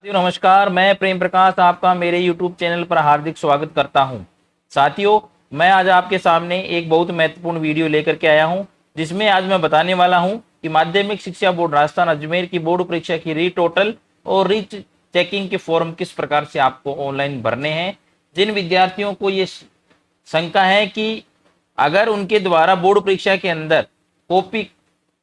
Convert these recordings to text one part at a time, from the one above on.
नमस्कार, मैं प्रेम प्रकाश आपका मेरे YouTube चैनल पर हार्दिक स्वागत करता हूं। साथियों, मैं आज आपके सामने एक बहुत महत्वपूर्ण वीडियो लेकर के आया हूं, जिसमें आज मैं बताने वाला हूं कि माध्यमिक शिक्षा बोर्ड राजस्थान अजमेर की बोर्ड परीक्षा की रीटोटल और री चेकिंग के फॉर्म किस प्रकार से आपको ऑनलाइन भरने हैं। जिन विद्यार्थियों को ये शंका है कि अगर उनके द्वारा बोर्ड परीक्षा के अंदर कॉपी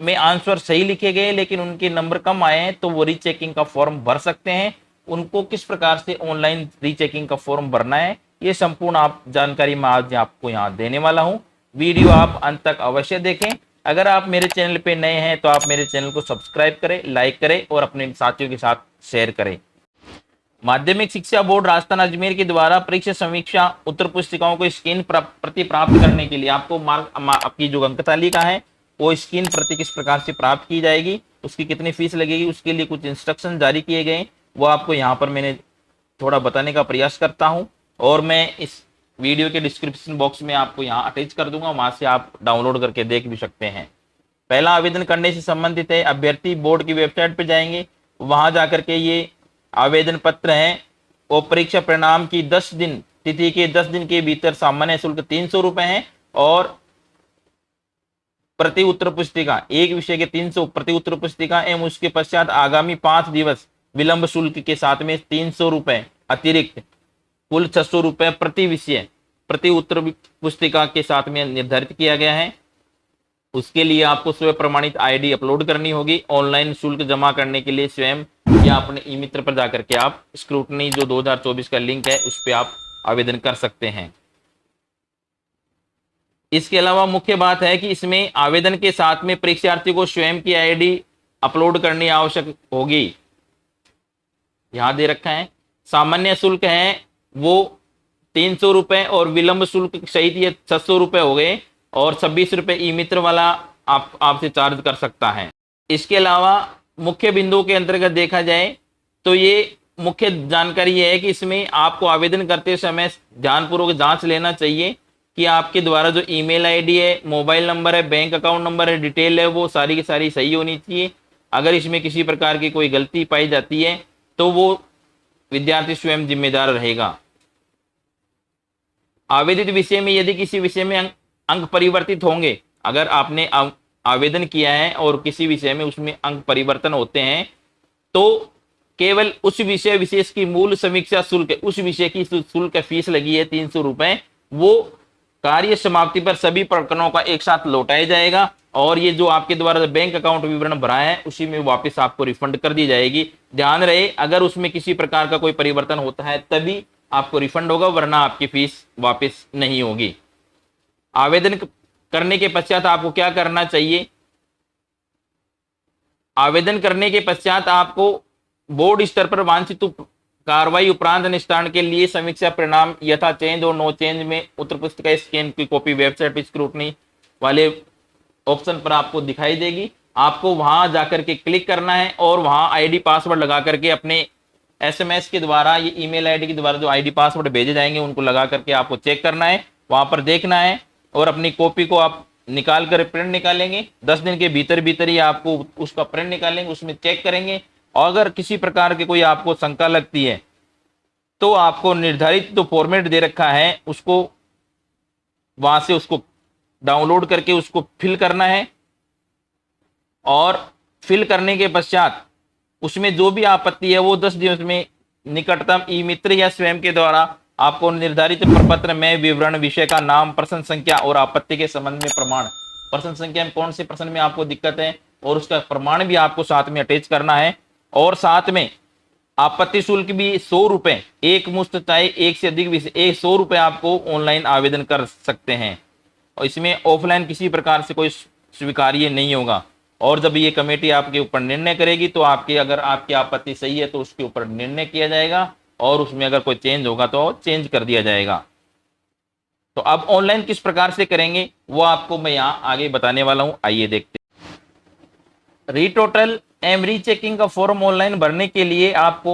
में आंसर सही लिखे गए लेकिन उनके नंबर कम आए हैं, तो वो रीचेकिंग का फॉर्म भर सकते हैं। उनको किस प्रकार से ऑनलाइन रीचेकिंग का फॉर्म भरना है, ये संपूर्ण आप जानकारी मैं आज आपको यहाँ देने वाला हूँ। वीडियो आप अंत तक अवश्य देखें। अगर आप मेरे चैनल पे नए हैं तो आप मेरे चैनल को सब्सक्राइब करें, लाइक करें और अपने साथियों के साथ शेयर करें। माध्यमिक शिक्षा बोर्ड राजस्थान अजमेर के द्वारा परीक्षा समीक्षा उत्तर पुस्तिकाओं को स्कैन प्रति प्राप्त करने के लिए आपको आपकी जो अंक तालिका है वो स्कैन प्रति किस प्रकार से प्राप्त की जाएगी, उसकी कितनी फीस लगेगी, उसके लिए कुछ इंस्ट्रक्शन जारी किए गए, वो आपको यहाँ पर मैंने थोड़ा बताने का प्रयास करता हूँ। और मैं इस वीडियो के डिस्क्रिप्शन बॉक्स में आपको यहाँ अटैच कर दूंगा, वहाँ से आप डाउनलोड करके देख भी सकते हैं। पहला आवेदन करने से संबंधित है, अभ्यर्थी बोर्ड की वेबसाइट पर जाएंगे, वहाँ जाकर के ये आवेदन पत्र है और परीक्षा परिणाम की 10 दिन तिथि के 10 दिन के भीतर सामान्य शुल्क 300 रुपए है और प्रति उत्तर पुस्तिका एक विषय के 300 प्रति उत्तर पुस्तिका एवं उसके पश्चात आगामी 5 दिवस विलंब शुल्क के साथ में 300 रुपए अतिरिक्त कुल 600 रुपए प्रति विषय प्रति उत्तर पुस्तिका के साथ में निर्धारित किया गया है। उसके लिए आपको स्वयं प्रमाणित आईडी अपलोड करनी होगी। ऑनलाइन शुल्क जमा करने के लिए स्वयं या अपने ई मित्र पर जाकर के आप स्क्रूटनी जो 2024 का लिंक है उस पर आप आवेदन कर सकते हैं। इसके अलावा मुख्य बात है कि इसमें आवेदन के साथ में परीक्षार्थी को स्वयं की आईडी अपलोड करनी आवश्यक होगी। यहां दे रखा है सामान्य शुल्क है वो 300 रुपए और विलंब शुल्क सहित ये 600 रुपए हो गए और 26 रुपए ई मित्र वाला आपसे चार्ज कर सकता है। इसके अलावा मुख्य बिंदुओं के अंतर्गत देखा जाए तो ये मुख्य जानकारी है कि इसमें आपको आवेदन करते समय ध्यानपूर्वक जांच लेना चाहिए कि आपके द्वारा जो ईमेल आईडी है, मोबाइल नंबर है, बैंक अकाउंट नंबर है, डिटेल है, वो सारी की सारी सही होनी चाहिए। अगर इसमें किसी प्रकार की कोई गलती पाई जाती है तो वो विद्यार्थी स्वयं जिम्मेदार रहेगा। आवेदित विषय में यदि किसी विषय में अंक परिवर्तित होंगे, अगर आपने आवेदन किया है और किसी विषय में उसमें अंक परिवर्तन होते हैं तो केवल उस विषय विशेष की मूल समीक्षा शुल्क, उस विषय की शुल्क फीस लगी है 300 रुपए, वो कार्य समाप्ति पर सभी प्रकरणों का एक साथ लौटाया जाएगा और ये जो आपके द्वारा बैंक अकाउंट विवरण भरा है उसी में वापस आपको रिफंड कर दी जाएगी। ध्यान रहे, अगर उसमें किसी प्रकार का कोई परिवर्तन होता है तभी आपको रिफंड होगा, वरना आपकी फीस वापस नहीं होगी। आवेदन करने के पश्चात आपको क्या करना चाहिए? आवेदन करने के पश्चात आपको बोर्ड स्तर पर वांछित कार्रवाई उपरांत निष्ठान के लिए समीक्षा परिणाम यथा चेंज और नो चेंज में उत्तर पुस्तिका स्कैन की कॉपी वेबसाइट पर स्क्रूटनी वाले ऑप्शन पर आपको दिखाई देगी। आपको वहां जाकर के क्लिक करना है और वहां आईडी पासवर्ड लगा करके अपने एसएमएस के द्वारा, ये ईमेल आईडी के द्वारा जो आईडी पासवर्ड भेजे जाएंगे उनको लगा करके आपको चेक करना है, वहां पर देखना है और अपनी कॉपी को आप निकाल कर प्रिंट निकालेंगे। 10 दिन के भीतर भीतर ही आपको उसका प्रिंट निकालेंगे, उसमें चेक करेंगे और अगर किसी प्रकार की कोई आपको शंका लगती है तो आपको निर्धारित जो फॉर्मेट दे रखा है उसको वहां से उसको डाउनलोड करके उसको फिल करना है और फिल करने के पश्चात उसमें जो भी आपत्ति है वो 10 दिनों में निकटतम ई मित्र या स्वयं के द्वारा आपको निर्धारित प्रपत्र में विवरण, विषय का नाम, प्रश्न संख्या और आपत्ति के संबंध में प्रमाण, प्रश्न संख्या में कौन से प्रश्न में आपको दिक्कत है और उसका प्रमाण भी आपको साथ में अटैच करना है। और साथ में आपत्ति शुल्क भी 100 रुपए एक मुश्त, चाहे एक से अधिक विषय 100 रुपए आपको ऑनलाइन आवेदन कर सकते हैं और इसमें ऑफलाइन किसी प्रकार से कोई स्वीकार्य नहीं होगा। और जब ये कमेटी आपके ऊपर निर्णय करेगी तो अगर आपकी आपत्ति सही है तो उसके ऊपर निर्णय किया जाएगा और उसमें अगर कोई चेंज होगा तो चेंज कर दिया जाएगा। तो अब ऑनलाइन किस प्रकार से करेंगे वो आपको मैं यहाँ आगे बताने वाला हूँ, आइए देखते हैं। रीटोटल एवं रीचेकिंग का फॉर्म ऑनलाइन भरने के लिए आपको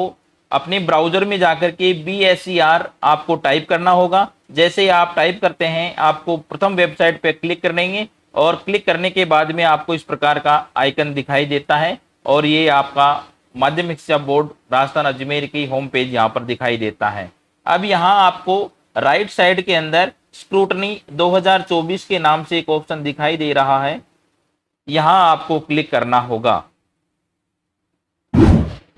अपने ब्राउजर में जाकर के BSER आपको टाइप करना होगा। जैसे ही आप टाइप करते हैं आपको प्रथम वेबसाइट पे क्लिक करेंगे और क्लिक करने के बाद में आपको इस प्रकार का आइकन दिखाई देता है और ये आपका माध्यमिक शिक्षा बोर्ड राजस्थान अजमेर की होम पेज यहाँ पर दिखाई देता है। अब यहाँ आपको राइट साइड के अंदर स्क्रूटनी 2024 के नाम से एक ऑप्शन दिखाई दे रहा है, यहाँ आपको क्लिक करना होगा।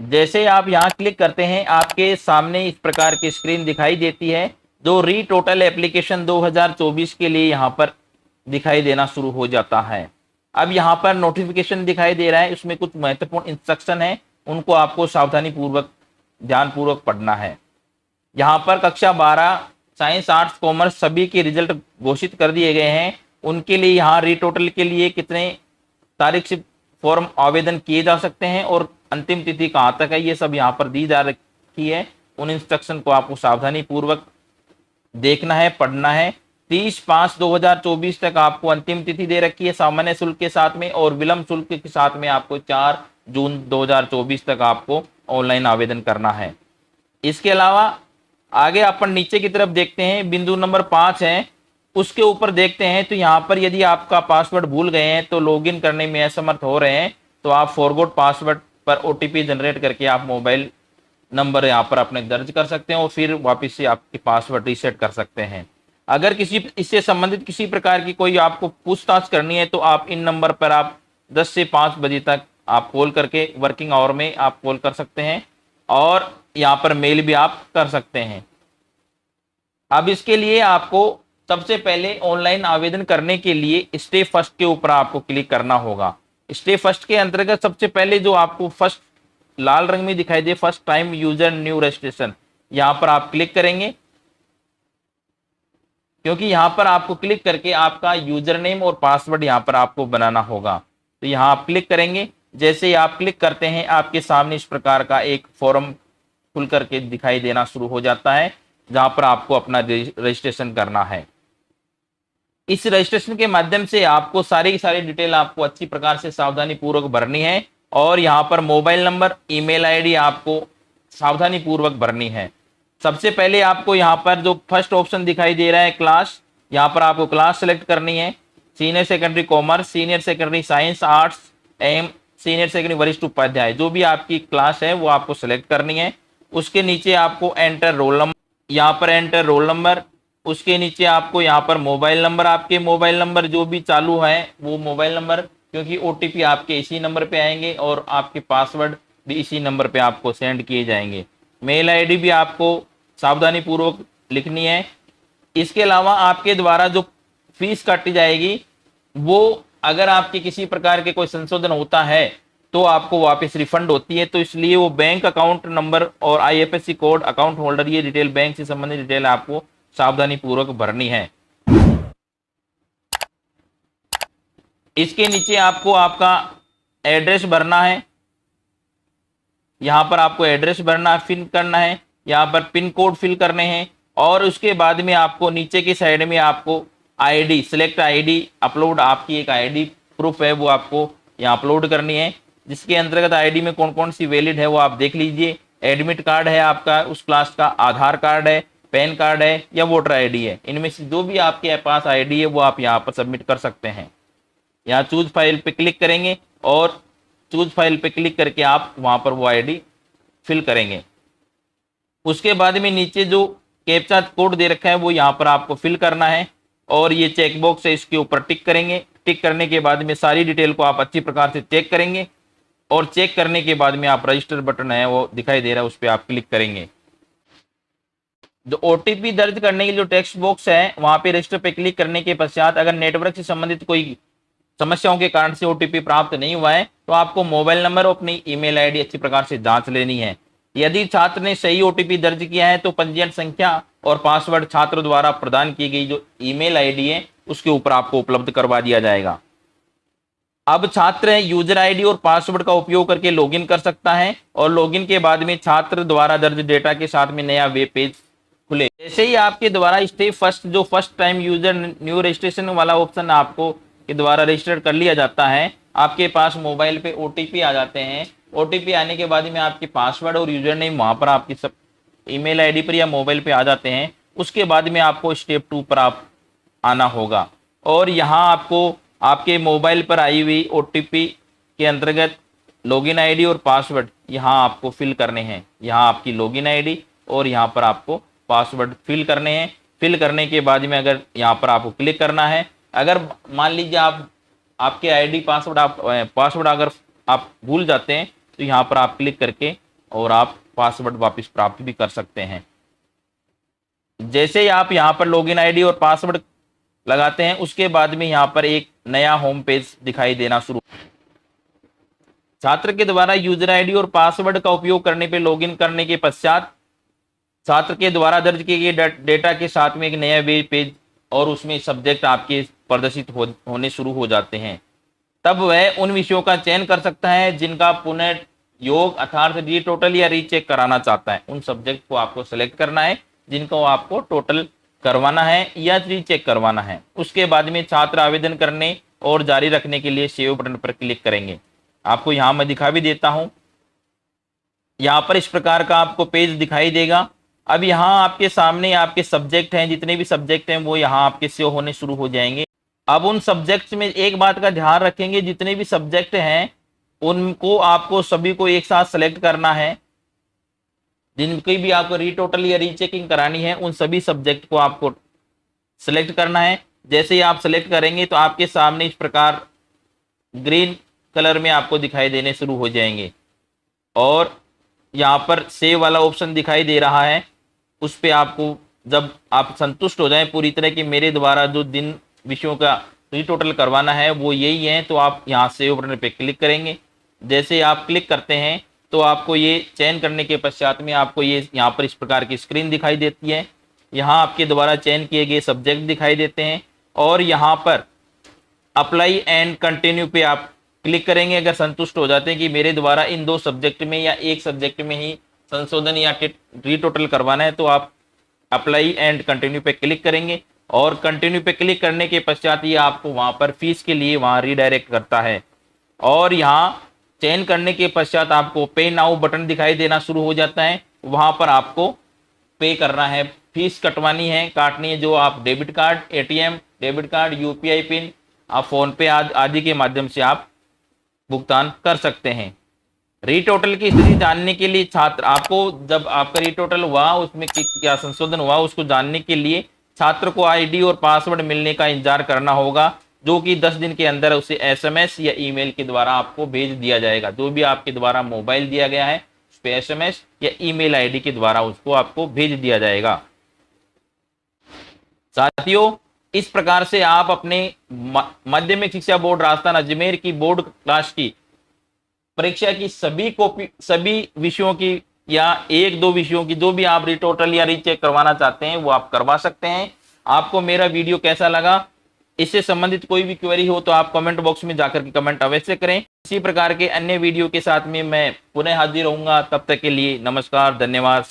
जैसे आप यहाँ क्लिक करते हैं आपके सामने इस प्रकार की स्क्रीन दिखाई देती है, जो री टोटल एप्लीकेशन 2024 के लिए यहाँ पर दिखाई देना शुरू हो जाता है। अब यहाँ पर नोटिफिकेशन दिखाई दे रहा है, उसमें कुछ महत्वपूर्ण इंस्ट्रक्शन है, उनको आपको सावधानी पूर्वक ध्यान पूर्वक पढ़ना है। यहाँ पर कक्षा 12 साइंस आर्ट्स कॉमर्स सभी के रिजल्ट घोषित कर दिए गए हैं। उनके लिए यहाँ री टोटल के लिए कितने तारीख से फॉर्म आवेदन किए जा सकते हैं और अंतिम तिथि कहाँ तक है, ये सब यहाँ पर दी जा रखी है। उन इंस्ट्रक्शन को आपको सावधानी पूर्वक देखना है, पढ़ना है। 30/5/2024 तक आपको अंतिम तिथि दे रखी है सामान्य शुल्क के साथ में, और विलंब शुल्क के साथ में आपको 4 जून 2024 तक आपको ऑनलाइन आवेदन करना है। इसके अलावा आगे अपन नीचे की तरफ देखते हैं, बिंदु नंबर 5 है, उसके ऊपर देखते हैं तो यहाँ पर यदि आपका पासवर्ड भूल गए हैं तो लॉगिन करने में असमर्थ हो रहे हैं तो आप फॉरगॉट पासवर्ड पर ओटीपी जनरेट करके आप मोबाइल नंबर यहाँ पर अपने दर्ज कर सकते हैं और फिर वापस से आपके पासवर्ड रीसेट कर सकते हैं। अगर किसी इससे संबंधित किसी प्रकार की कोई आपको पूछताछ करनी है तो आप इन नंबर पर आप 10 से 5 बजे तक आप कॉल करके वर्किंग आवर में आप कॉल कर सकते हैं और यहाँ पर मेल भी आप कर सकते हैं। अब इसके लिए आपको सबसे पहले ऑनलाइन आवेदन करने के लिए स्टे फर्स्ट के ऊपर आपको क्लिक करना होगा। स्टे फर्स्ट के अंतर्गत सबसे पहले जो आपको फर्स्ट लाल रंग में दिखाई दे first time user new registration, यहाँ पर आप क्लिक करेंगे, क्योंकि यहाँ पर आपको क्लिक करके आपका यूजर नेम और पासवर्ड यहाँ पर आपको बनाना होगा। तो यहाँ आप क्लिक करेंगे, जैसे ही आप क्लिक करते हैं आपके सामने इस प्रकार का एक फॉर्म खुल करके दिखाई देना शुरू हो जाता है, जहाँ पर आपको अपना रजिस्ट्रेशन करना है। इस रजिस्ट्रेशन के माध्यम से आपको सारी की सारी डिटेल आपको अच्छी प्रकार से सावधानी पूर्वक भरनी है और यहाँ पर मोबाइल नंबर, ईमेल आईडी आपको सावधानी पूर्वक भरनी है। सबसे पहले आपको यहाँ पर जो फर्स्ट ऑप्शन दिखाई दे रहा है क्लास, यहाँ पर आपको क्लास सेलेक्ट करनी है। Senior secondary commerce, senior secondary science arts M senior secondary वरिष्ठ उपाध्याय, जो भी आपकी क्लास है वो आपको सेलेक्ट करनी है। उसके नीचे आपको एंटर रोल नंबर, यहाँ पर एंटर रोल नंबर, उसके नीचे आपको यहाँ पर मोबाइल नंबर, आपके मोबाइल नंबर जो भी चालू है वो मोबाइल नंबर, क्योंकि ओटीपी आपके इसी नंबर पे आएंगे और आपके पासवर्ड भी इसी नंबर पे आपको सेंड किए जाएंगे। मेल आईडी भी आपको सावधानी पूर्वक लिखनी है। इसके अलावा आपके द्वारा जो फीस काटी जाएगी वो अगर आपके किसी प्रकार के कोई संशोधन होता है तो आपको वापस रिफंड होती है, तो इसलिए वो बैंक अकाउंट नंबर और आईएफएससी कोड, अकाउंट होल्डर, ये डिटेल बैंक से संबंधित डिटेल आपको सावधानी पूर्वक भरनी है। इसके नीचे आपको आपका एड्रेस भरना है, यहाँ पर आपको एड्रेस भरना फिल करना है, यहाँ पर पिन कोड फिल करने हैं और उसके बाद में आपको नीचे की साइड में आपको आईडी, सिलेक्ट आईडी अपलोड, आपकी एक आईडी प्रूफ है वो आपको यहाँ अपलोड करनी है, जिसके अंतर्गत आईडी में कौन कौन सी वैलिड है वो आप देख लीजिए। एडमिट कार्ड है आपका उस क्लास का, आधार कार्ड है, पैन कार्ड है या वोटर आईडी है, इनमें से जो भी आपके पास आईडी है वो आप यहाँ पर सबमिट कर सकते हैं। यहाँ चूज फाइल पे क्लिक करेंगे और चूज फाइल पे क्लिक करके आप वहाँ पर वो आईडी फिल करेंगे। उसके बाद में नीचे जो कैप्चा कोड दे रखा है वो यहाँ पर आपको फिल करना है और ये चेक बॉक्स है इसके ऊपर टिक करेंगे। टिक करने के बाद में सारी डिटेल को आप अच्छी प्रकार से चेक करेंगे और चेक करने के बाद में आप रजिस्टर बटन है वो दिखाई दे रहा है उस पर आप क्लिक करेंगे। जो ओटीपी दर्ज करने के लिए जो टेक्स्ट बॉक्स है वहां पे रजिस्टर पे क्लिक करने के पश्चात अगर नेटवर्क से संबंधित कोई समस्याओं के कारण से ओटीपी प्राप्त नहीं हुआ है तो आपको मोबाइल नंबर और अपनी ईमेल आईडी अच्छी प्रकार से जांच लेनी है। यदि छात्र ने सही ओटीपी दर्ज किया है तो पंजीयन संख्या और पासवर्ड छात्र द्वारा प्रदान की गई जो ईमेल आईडी है उसके ऊपर आपको उपलब्ध करवा दिया जाएगा। अब छात्र यूजर आईडी और पासवर्ड का उपयोग करके लॉगिन कर सकता है और लॉगिन के बाद में छात्र द्वारा दर्ज डेटा के साथ में नया वेब पेज खुले। जैसे ही आपके द्वारा स्टेप फर्स्ट जो first time user new registration वाला ऑप्शन आपको के द्वारा रजिस्टर कर लिया जाता है, आपके पास मोबाइल पे ओटीपी आ जाते हैं। ओटीपी आने के बाद में आपके पासवर्ड और यूजर नेम वहां पर आपकी सब ईमेल आईडी पर या मोबाइल पे आ जाते हैं। उसके बाद में आपको स्टेप 2 पर आप आना होगा और यहाँ आपको आपके मोबाइल पर आई हुई ओटीपी के अंतर्गत लॉगिन आईडी और पासवर्ड यहाँ आपको फिल करने हैं। यहाँ आपकी लॉगिन आईडी और यहाँ पर आपको पासवर्ड फिल करने हैं। फिल करने के बाद में अगर यहाँ पर आपको क्लिक करना है, अगर मान लीजिए आपके आईडी पासवर्ड अगर आप भूल जाते हैं तो यहाँ पर आप क्लिक करके और आप पासवर्ड वापस प्राप्त भी कर सकते हैं। जैसे ही आप यहाँ पर लॉगिन आईडी और पासवर्ड लगाते हैं उसके बाद में यहाँ पर एक नया होम पेज दिखाई देना शुरू। छात्र के द्वारा यूजर आईडी और पासवर्ड का उपयोग करने पे लॉगिन करने के पश्चात छात्र के द्वारा दर्ज किए गए डेटा के साथ में एक नया वेब पेज और उसमें सब्जेक्ट आपके प्रदर्शित होने शुरू हो जाते हैं। तब वह उन विषयों का चयन कर सकता है जिनका पुनः योग अर्थात रीटोटल या रीचेक कराना चाहता है। उन सब्जेक्ट को आपको सेलेक्ट करना है जिनको आपको टोटल करवाना है या रीचेक करवाना है। उसके बाद में छात्र आवेदन करने और जारी रखने के लिए सेव बटन पर क्लिक करेंगे। आपको यहाँ मैं दिखा भी देता हूँ। यहाँ पर इस प्रकार का आपको पेज दिखाई देगा। अब यहाँ आपके सामने आपके सब्जेक्ट हैं, जितने भी सब्जेक्ट हैं वो यहाँ आपके सेव होने शुरू हो जाएंगे। अब उन सब्जेक्ट्स में एक बात का ध्यान रखेंगे, जितने भी सब्जेक्ट हैं उनको आपको सभी को एक साथ सेलेक्ट करना है। जिनकी भी आपको रीटोटल या रीचेकिंग करानी है उन सभी सब्जेक्ट को आपको सेलेक्ट करना है। जैसे ही आप सेलेक्ट करेंगे तो आपके सामने इस प्रकार ग्रीन कलर में आपको दिखाई देने शुरू हो जाएंगे और यहाँ पर सेव वाला ऑप्शन दिखाई दे रहा है। उस पर आपको जब आप संतुष्ट हो जाएं पूरी तरह कि मेरे द्वारा जो दिन विषयों का रीटोटल करवाना है वो यही है, तो आप यहाँ सेव बटन पे क्लिक करेंगे। जैसे आप क्लिक करते हैं तो आपको ये चयन करने के पश्चात में आपको ये यहाँ पर इस प्रकार की स्क्रीन दिखाई देती है। यहाँ आपके द्वारा चयन किए गए सब्जेक्ट दिखाई देते हैं और यहाँ पर अप्लाई एंड कंटिन्यू पे आप क्लिक करेंगे। अगर संतुष्ट हो जाते हैं कि मेरे द्वारा इन दो सब्जेक्ट में या एक सब्जेक्ट में ही संशोधन या रीटोटल करवाना है तो आप अप्लाई एंड कंटिन्यू पे क्लिक करेंगे और कंटिन्यू पे क्लिक करने के पश्चात ये आपको वहाँ पर फीस के लिए वहाँ रीडायरेक्ट करता है और यहाँ चयन करने के पश्चात आपको पे नाउ बटन दिखाई देना शुरू हो जाता है। वहाँ पर आपको पे करना है, फीस कटवानी है, काटनी है, जो आप debit card, ATM, debit card, UPI pin, आप फोन पे आदि के माध्यम से आप भुगतान कर सकते हैं। रीटोटल की स्थिति जानने के लिए छात्र आपको जब आपका रीटोटल हुआ उसमें क्या संशोधन हुआ उसको जानने के लिए छात्र को आईडी और पासवर्ड मिलने का इंतजार करना होगा, जो कि 10 दिन के अंदर उसे एसएमएस या ईमेल के द्वारा आपको भेज दिया जाएगा। जो भी आपके द्वारा मोबाइल दिया गया है उस पर एसएमएस या ईमेल आईडी के द्वारा उसको आपको भेज दिया जाएगा। साथियों, इस प्रकार से आप अपने माध्यमिक शिक्षा बोर्ड राजस्थान अजमेर की बोर्ड क्लास की परीक्षा की सभी विषयों की या एक दो विषयों की जो भी आप रीटोटल या रीचेक करवाना चाहते हैं वो आप करवा सकते हैं। आपको मेरा वीडियो कैसा लगा, इससे संबंधित कोई भी क्वेरी हो तो आप कमेंट बॉक्स में जाकर के कमेंट अवश्य करें। इसी प्रकार के अन्य वीडियो के साथ में मैं पुनः हाजिर रहूंगा। तब तक के लिए नमस्कार, धन्यवाद।